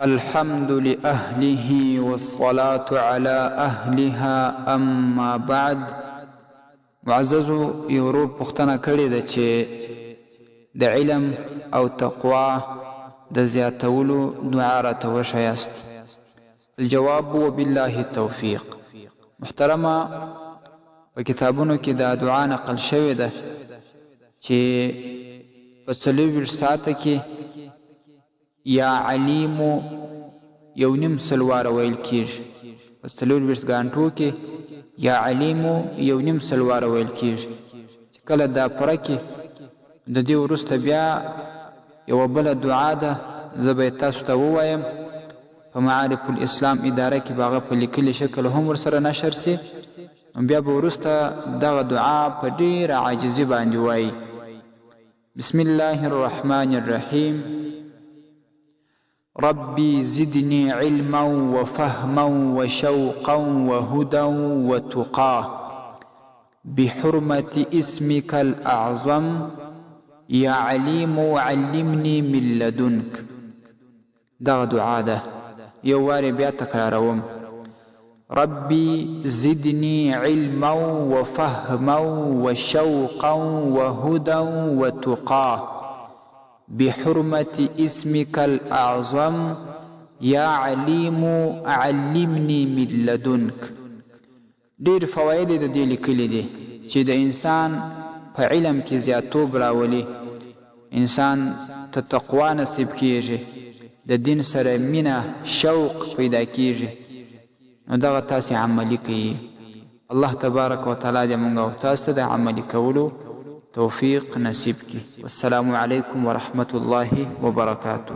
الحمد لأهله والصلاة على أهلها أما بعد. معززو یورو پختنه کړې ده چې د علم او تقوا د زیاتولو دعا راته وښیاست. الجواب وبالله التوفیق. محترمه په کتابونو کې دا دعا نقل شوې ده چې په 24 ساعته کې یا علیمو یو نیم سلوار ویل کیږي. په 24 غانټو کې یا علیمو یو نیم سلوار ویل کیږي. کله دا پوره کې د دې وروسته بیا یو بل دعا ده زه به تاسو ته ووایم. په معارف الاسلام اداره کې باغه په لیکلي شکل هم ورسره نشر سي. بیا به وروسته دغه دعا په ډېره عاجزي باندې وایي. بسم الله الرحمن الرحیم. ربي زدني علما وفهما وشوقا وهدى وتقى بحرمة اسمك الأعظم يا عليم علمني من لدنك. دغه دعا ده یو وارې بیا تکراروم. ربي زدني علما وفهما وشوقا وهدى وتقى بحرمة اسمك الأعظم يا عليم علمني من لدنك. ډېر فواید د دې لیکلي دي چې د انسان په علم کې زیاتوب راولي، انسان ته تقوا نصیب کیږي، د دین سره مینه شوق پیدا کیږي. نو دغه تاسې عملي کوي. الله تبارک وتعالی دې موږ او تاسو ته د عملي کولو توفیق نصیب کی. والسلام علیکم ورحمة الله وبرکاته.